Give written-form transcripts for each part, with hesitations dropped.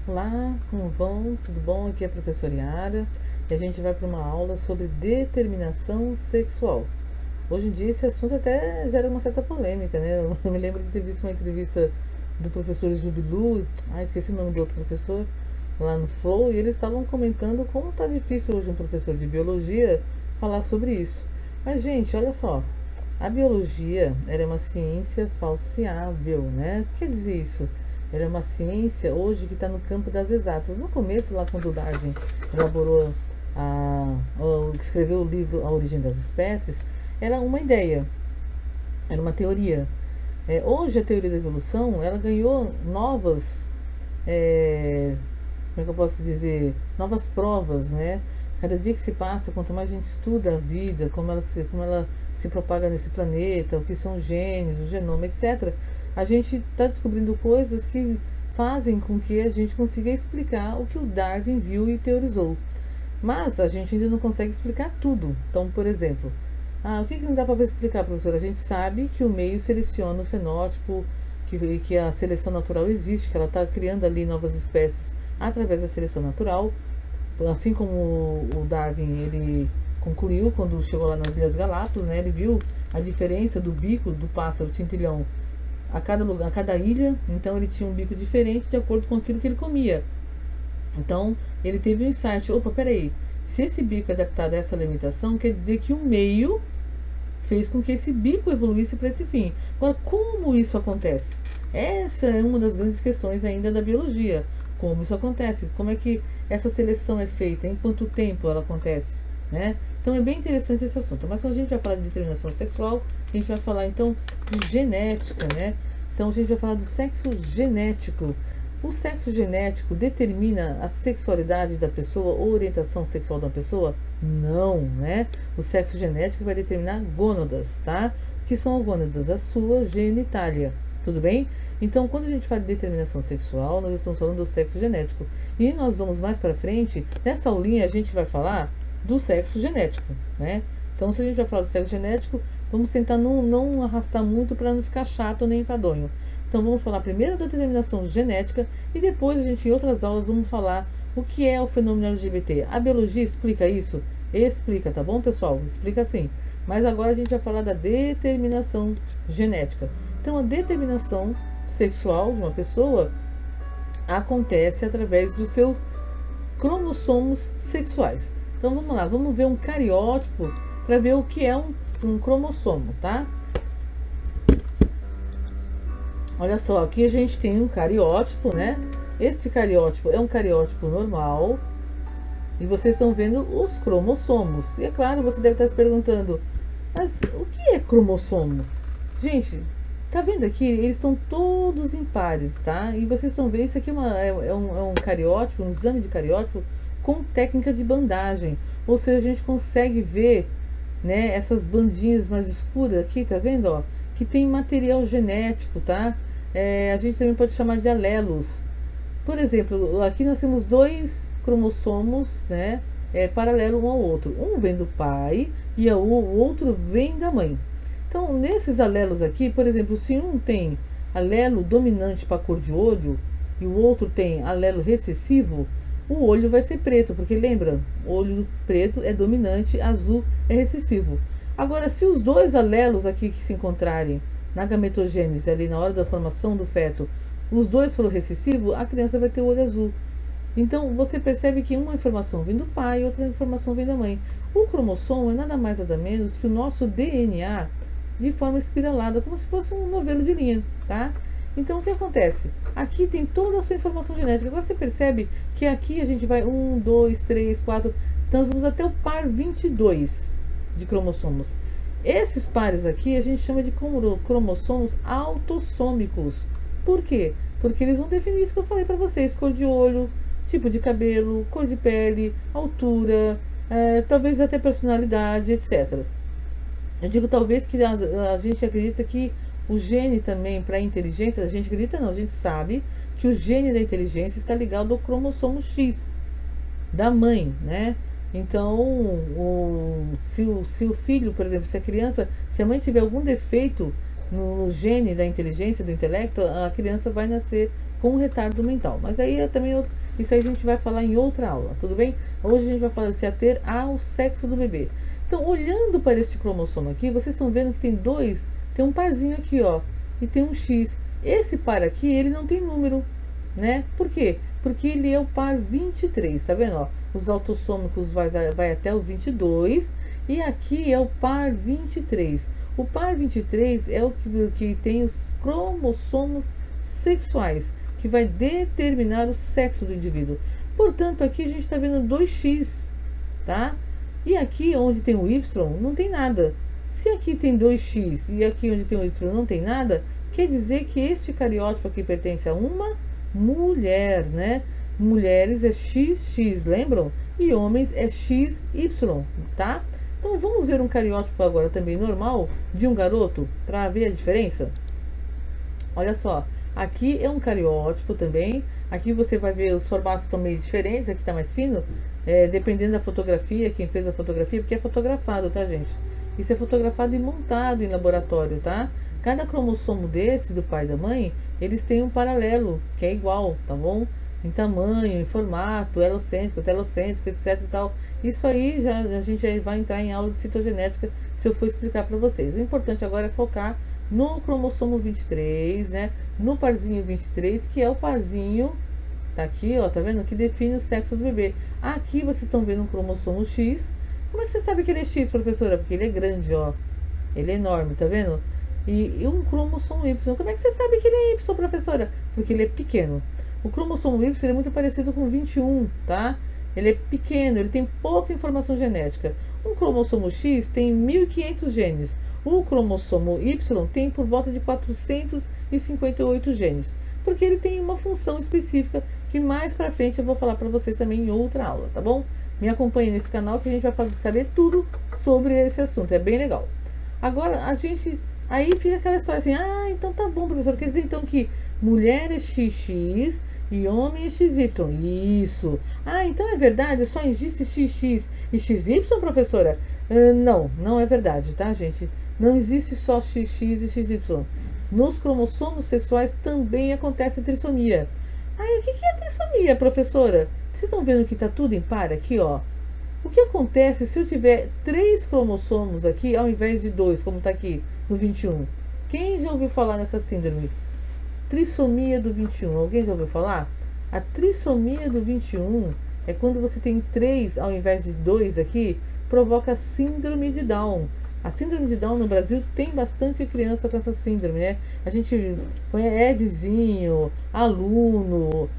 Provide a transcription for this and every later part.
Olá, como vão? Tudo bom? Aqui é a professora Yara e a gente vai para uma aula sobre determinação sexual. Hoje em dia esse assunto até gera uma certa polêmica, né? Eu me lembro de ter visto uma entrevista do professor Jubilu, esqueci o nome do outro professor, lá no Flow, e eles estavam comentando como está difícil hoje um professor de biologia falar sobre isso. Mas, gente, olha só, a biologia era uma ciência falseável, né? O que quer dizer isso? Ela é uma ciência hoje que está no campo das exatas. No começo, lá quando o Darwin elaborou, escreveu o livro A Origem das Espécies, era uma ideia, era uma teoria. Hoje a teoria da evolução ela ganhou novas, é, como é que eu posso dizer, novas provas, né? Cada dia que se passa, quanto mais a gente estuda a vida, como ela se propaga nesse planeta, o que são os genes, o genoma, etc., a gente está descobrindo coisas que fazem com que a gente consiga explicar o que o Darwin viu e teorizou. Mas a gente ainda não consegue explicar tudo. Então, por exemplo, o que não dá para explicar, professor? A gente sabe que o meio seleciona o fenótipo, que a seleção natural existe, que ela está criando ali novas espécies através da seleção natural. Assim como o Darwin ele concluiu quando chegou lá nas Ilhas Galápagos, né? Ele viu a diferença do bico do pássaro tintilhão a cada lugar, a cada ilha. Então ele tinha um bico diferente de acordo com aquilo que ele comia. Então ele teve um insight: opa, peraí, se esse bico é adaptado a essa limitação, quer dizer que o meio fez com que esse bico evoluísse para esse fim. Agora, como isso acontece? Essa é uma das grandes questões ainda da biologia. Como isso acontece? Como é que essa seleção é feita? Em quanto tempo ela acontece? Né? Então é bem interessante esse assunto. Mas quando a gente vai falar de determinação sexual, a gente vai falar então de genética, né? Então a gente vai falar do sexo genético. O sexo genético determina a sexualidade da pessoa ou orientação sexual da pessoa? Não, né? O sexo genético vai determinar gônadas, tá? O que são as gônadas? A sua genitália, tudo bem? Então, quando a gente fala de determinação sexual, nós estamos falando do sexo genético. E nós vamos mais para frente, nessa aulinha a gente vai falar do sexo genético, né? Então, se a gente vai falar do sexo genético, vamos tentar não arrastar muito para não ficar chato nem enfadonho. Então vamos falar primeiro da determinação genética e depois a gente em outras aulas vamos falar o que é o fenômeno LGBT. A biologia explica isso? Explica, tá bom, pessoal? Explica sim. Mas agora a gente vai falar da determinação genética. Então a determinação sexual de uma pessoa acontece através dos seus cromossomos sexuais. Então vamos lá, vamos ver um cariótipo para ver o que é um cromossomo, tá? Olha só, aqui a gente tem um cariótipo, né? Este cariótipo é um cariótipo normal. E vocês estão vendo os cromossomos. E é claro, você deve estar se perguntando, mas o que é cromossomo? Gente, tá vendo aqui? Eles estão todos em pares, tá? E vocês estão vendo, isso aqui é um cariótipo, um exame de cariótipo com técnica de bandagem. Ou seja, a gente consegue ver, né, essas bandinhas mais escuras aqui, tá vendo, ó? Que tem material genético, tá? A gente também pode chamar de alelos. Por exemplo, aqui nós temos dois cromossomos, né, paralelo um ao outro. Um vem do pai e o outro vem da mãe. Então, nesses alelos aqui, por exemplo, se um tem alelo dominante para a cor de olho e o outro tem alelo recessivo, o olho vai ser preto, porque lembra, olho preto é dominante, azul é recessivo. Agora, se os dois alelos aqui que se encontrarem na gametogênese, ali na hora da formação do feto, os dois foram recessivos, a criança vai ter o olho azul. Então, você percebe que uma informação vem do pai e outra informação vem da mãe. O cromossomo é nada mais nada menos que o nosso DNA de forma espiralada, como se fosse um novelo de linha, tá? Então, o que acontece? Aqui tem toda a sua informação genética. Agora você percebe que aqui a gente vai 1, 2, 3, 4, então nós vamos até o par 22 de cromossomos. Esses pares aqui a gente chama de cromossomos autossômicos. Por quê? Porque eles vão definir isso que eu falei para vocês: cor de olho, tipo de cabelo, cor de pele, altura, talvez até personalidade, etc. Eu digo talvez que a gente acredita que o gene também para a inteligência, a gente acredita não, a gente sabe que o gene da inteligência está ligado ao cromossomo X da mãe, né? Então, se o filho, por exemplo, se a criança, se a mãe tiver algum defeito no gene da inteligência, do intelecto, a criança vai nascer com retardo mental. Mas aí isso aí a gente vai falar em outra aula, tudo bem? Hoje a gente vai falar de se ater ao sexo do bebê. Então, olhando para este cromossomo aqui, vocês estão vendo que tem um parzinho aqui, ó, e tem um X. Esse par aqui, ele não tem número, né? Por quê? Porque ele é o par 23, tá vendo? Ó? Os autossômicos vai até o 22 e aqui é o par 23. O par 23 é o que tem os cromossomos sexuais, que vai determinar o sexo do indivíduo. Portanto, aqui a gente está vendo 2x, tá? E aqui onde tem o Y não tem nada. Se aqui tem 2x e aqui onde tem o Y não tem nada, quer dizer que este cariótipo aqui pertence a uma mulher, né? Mulheres é XX, lembram? E homens é XY, tá? Então vamos ver um cariótipo agora também normal de um garoto para ver a diferença. Olha só, aqui é um cariótipo também. Aqui você vai ver os formatos estão meio diferentes. Aqui está mais fino, dependendo da fotografia, quem fez a fotografia, porque é fotografado, tá, gente? Isso é fotografado e montado em laboratório, tá? Cada cromossomo desse, do pai e da mãe, eles têm um paralelo, que é igual, tá bom? Em tamanho, em formato, helocêntrico, telocêntrico, etc e tal. Isso aí a gente já vai entrar em aula de citogenética se eu for explicar para vocês. O importante agora é focar no cromossomo 23, né? No parzinho 23, que é o parzinho, tá aqui, ó, tá vendo? Que define o sexo do bebê. Aqui vocês estão vendo um cromossomo X. Como é que você sabe que ele é X, professora? Porque ele é grande, ó. Ele é enorme, tá vendo? E um cromossomo Y. Como é que você sabe que ele é Y, professora? Porque ele é pequeno. O cromossomo Y ele é muito parecido com o 21, tá? Ele é pequeno, ele tem pouca informação genética. Um cromossomo X tem 1.500 genes. O cromossomo Y tem por volta de 458 genes. Porque ele tem uma função específica que mais pra frente eu vou falar para vocês também em outra aula, tá bom? Me acompanhe nesse canal que a gente vai saber tudo sobre esse assunto. É bem legal. Agora, aí fica aquela história assim, então tá bom, professor, quer dizer então que mulher é XX e homem é XY. Isso. Então é verdade, só existe XX e XY, professora? Não é verdade, tá, gente? Não existe só XX e XY. Nos cromossomos sexuais também acontece trissomia. O que é trissomia, professora? Vocês estão vendo que tá tudo em par aqui, ó? O que acontece se eu tiver 3 cromossomos aqui ao invés de 2, como está aqui no 21? Quem já ouviu falar nessa síndrome? Trissomia do 21. Alguém já ouviu falar? A trissomia do 21 é quando você tem 3 ao invés de 2 aqui, provoca síndrome de Down. A síndrome de Down no Brasil tem bastante criança com essa síndrome, né? A gente vizinho, aluno,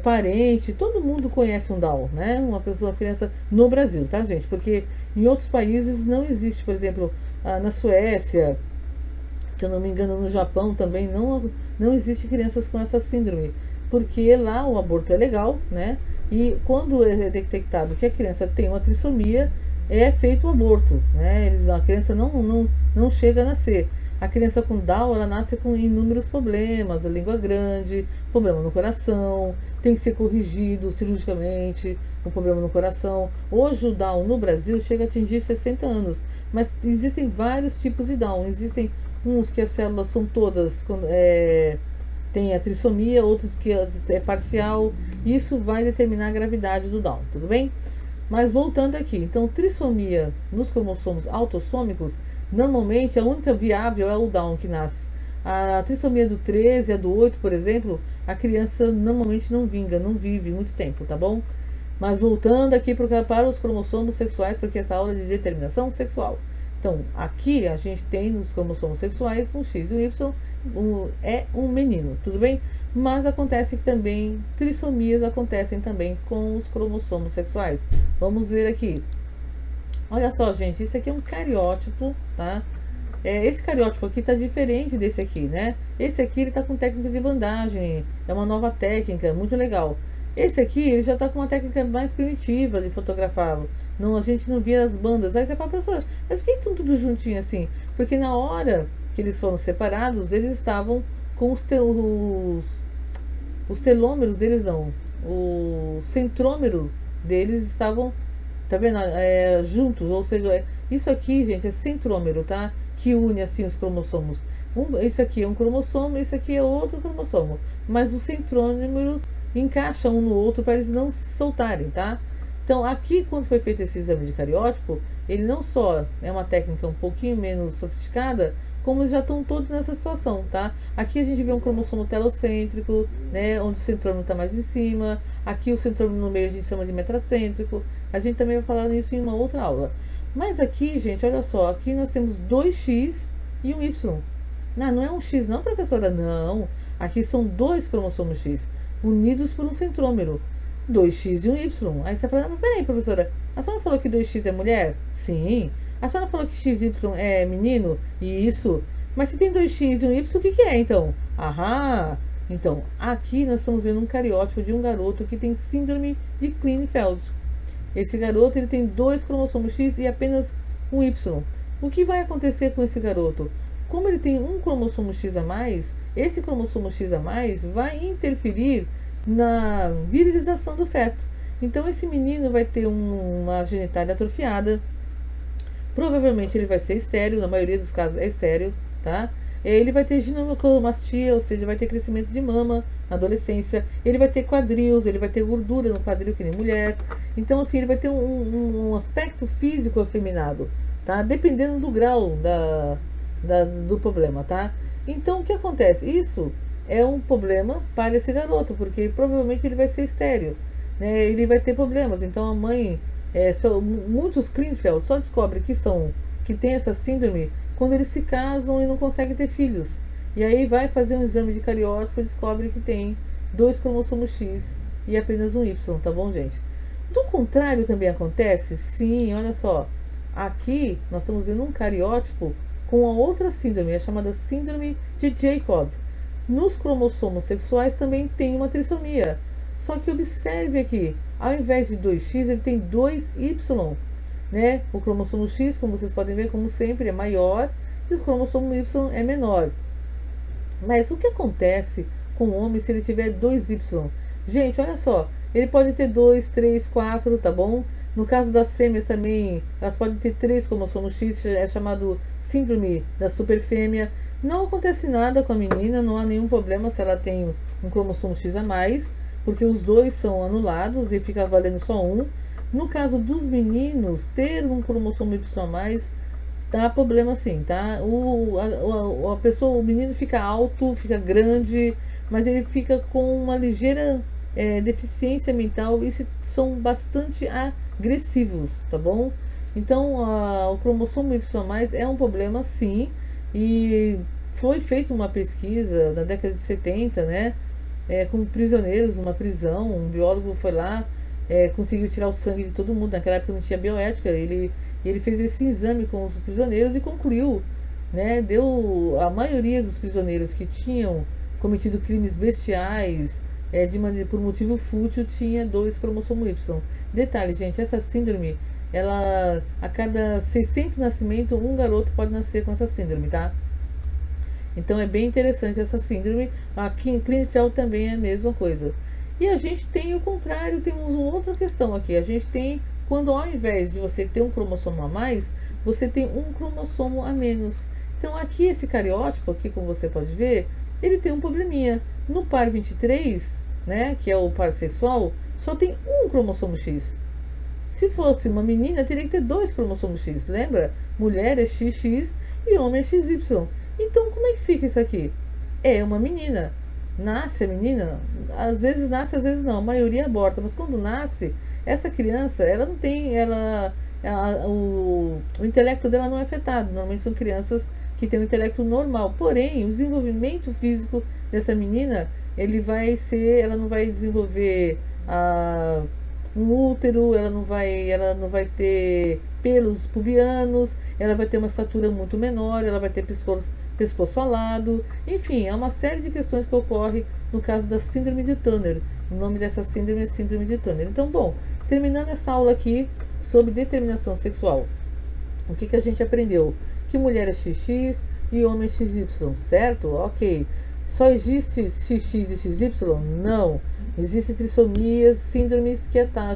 parente, todo mundo conhece um Down, né? Uma criança no Brasil, tá, gente? Porque em outros países não existe, por exemplo, na Suécia, se eu não me engano, no Japão também não existe crianças com essa síndrome, porque lá o aborto é legal, né? E quando é detectado que a criança tem uma trissomia, é feito o aborto, né? A criança não chega a nascer. A criança com Down, ela nasce com inúmeros problemas, a língua grande, problema no coração, tem que ser corrigido cirurgicamente, o problema no coração. Hoje o Down no Brasil chega a atingir 60 anos, mas existem vários tipos de Down. Existem uns que as células são todas, tem a trissomia, outros que é parcial. Isso vai determinar a gravidade do Down, tudo bem? Mas voltando aqui, então trissomia nos cromossomos autossômicos, normalmente a única viável é o Down que nasce. A trissomia do 13, a do 8, por exemplo, a criança normalmente não vive muito tempo, tá bom? Mas voltando aqui para os cromossomos sexuais, porque essa aula é de determinação sexual. Então, aqui a gente tem nos cromossomos sexuais um X e um Y, é um menino, tudo bem? Mas acontece que também trissomias acontecem também com os cromossomos sexuais. Vamos ver aqui. Olha só, gente, isso aqui é um cariótipo, tá? Esse cariótipo aqui tá diferente desse aqui, né? Esse aqui ele tá com técnica de bandagem, é uma nova técnica, muito legal. Esse aqui ele já tá com uma técnica mais primitiva de fotografar. Não, a gente não via as bandas. Aí você fala, professor, mas por que estão tudo juntinho assim? Porque na hora que eles foram separados, eles estavam com os telômeros deles não, os centrômeros deles estavam, tá vendo, juntos, ou seja, isso aqui, gente, é centrômero, tá, que une assim os cromossomos. Isso aqui é um cromossomo, isso aqui é outro cromossomo, mas o centrômero encaixa um no outro para eles não se soltarem, tá? Então, aqui, quando foi feito esse exame de cariótipo, ele não só é uma técnica um pouquinho menos sofisticada, como eles já estão todos nessa situação, tá? Aqui a gente vê um cromossomo telocêntrico, né, onde o centrômero está mais em cima. Aqui o centrômero no meio a gente chama de metracêntrico. A gente também vai falar nisso em uma outra aula. Mas aqui, gente, olha só, aqui nós temos 2x e um y. Não, não é um X não, professora, não. Aqui são dois cromossomos X, unidos por um centrômero. 2x e um Y. Aí você fala, mas peraí, professora, a senhora falou que 2x é mulher? Sim. A senhora falou que XY é menino? Isso. Mas se tem 2x e um Y, o que é então? Aham. Então, aqui nós estamos vendo um cariótipo de um garoto que tem síndrome de Klinefelter. Esse garoto ele tem dois cromossomos X e apenas um Y. O que vai acontecer com esse garoto? Como ele tem um cromossomo X a mais, esse cromossomo X a mais vai interferir na virilização do feto. Então esse menino vai ter uma genitália atrofiada. Provavelmente ele vai ser estéril, na maioria dos casos é estéril, tá? Ele vai ter ginecomastia, ou seja, vai ter crescimento de mama na adolescência. Ele vai ter quadris, ele vai ter gordura no quadril que nem mulher. Então, assim, ele vai ter um aspecto físico afeminado, tá? Dependendo do grau do problema, tá? Então, o que acontece? Isso é um problema para esse garoto, porque provavelmente ele vai ser estéril, né? Ele vai ter problemas. Então, a mãe, muitos Klinefelter só descobrem que tem essa síndrome quando eles se casam e não conseguem ter filhos. E aí vai fazer um exame de cariótipo e descobre que tem dois cromossomos X e apenas um Y, tá bom, gente? Do contrário também acontece? Sim, olha só. Aqui nós estamos vendo um cariótipo com a outra síndrome, a chamada síndrome de Jacob. Nos cromossomos sexuais também tem uma trissomia. Só que observe aqui, ao invés de 2x, ele tem 2y. Né? O cromossomo X, como vocês podem ver, como sempre, é maior e o cromossomo Y é menor. Mas o que acontece com o homem se ele tiver 2Y? Gente, olha só, ele pode ter 2, 3, 4, tá bom? No caso das fêmeas também, elas podem ter 3 cromossomos X, é chamado síndrome da superfêmea. Não acontece nada com a menina, não há nenhum problema se ela tem um cromossomo X a mais, porque os dois são anulados e fica valendo só um. No caso dos meninos, ter um cromossomo Y a mais dá problema sim, tá? O menino fica alto, fica grande, mas ele fica com uma ligeira deficiência mental e são bastante agressivos, tá bom? Então, o cromossomo Y a mais é um problema sim, e foi feita uma pesquisa na década de 70, né? Com prisioneiros numa prisão, um biólogo foi lá, conseguiu tirar o sangue de todo mundo. Naquela época não tinha bioética. Ele fez esse exame com os prisioneiros e concluiu, né? A maioria dos prisioneiros que tinham cometido crimes bestiais por motivo fútil tinha 2 cromossomos Y. Detalhe, gente, essa síndrome, ela, a cada 600 nascimentos, um garoto pode nascer com essa síndrome, tá? Então é bem interessante essa síndrome. Aqui em Klinefelter também é a mesma coisa. E a gente tem o contrário, temos uma outra questão aqui. A gente tem, quando ao invés de você ter um cromossomo a mais, você tem um cromossomo a menos. Então aqui esse cariótipo, aqui como você pode ver, ele tem um probleminha. No par 23, né, que é o par sexual, só tem um cromossomo X. Se fosse uma menina, teria que ter 2 cromossomos X. Lembra? Mulher é XX e homem é XY. Então como é que fica isso aqui? É uma menina. Nasce a menina, às vezes nasce, às vezes não, a maioria aborta, mas quando nasce, essa criança, ela não tem, o intelecto dela não é afetado. Normalmente são crianças que têm um intelecto normal, porém o desenvolvimento físico dessa menina, ela não vai desenvolver um útero, ela não vai ter pelos pubianos, ela vai ter uma estatura muito menor, ela vai ter pescoço alado, enfim, há uma série de questões que ocorrem no caso da síndrome de Turner. O nome dessa síndrome é síndrome de Turner. Então, bom, terminando essa aula aqui sobre determinação sexual, o que a gente aprendeu? Que mulher é XX e homem é XY, certo? Ok. Só existe XX e XY? Não. Existem trissomias, síndromes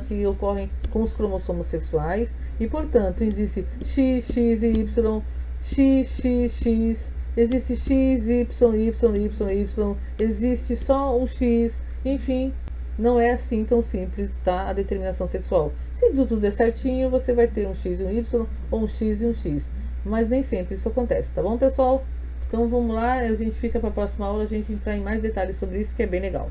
que ocorrem com os cromossomos sexuais e, portanto, existe X, X e Y, X, X, X, existe X, Y, Y, existe só um X, enfim, não é assim tão simples, tá? A determinação sexual. Se tudo der certinho, você vai ter um X e um Y, ou um X e um X. Mas nem sempre isso acontece, tá bom, pessoal? Então vamos lá, a gente fica para a próxima aula, a gente entrar em mais detalhes sobre isso, que é bem legal.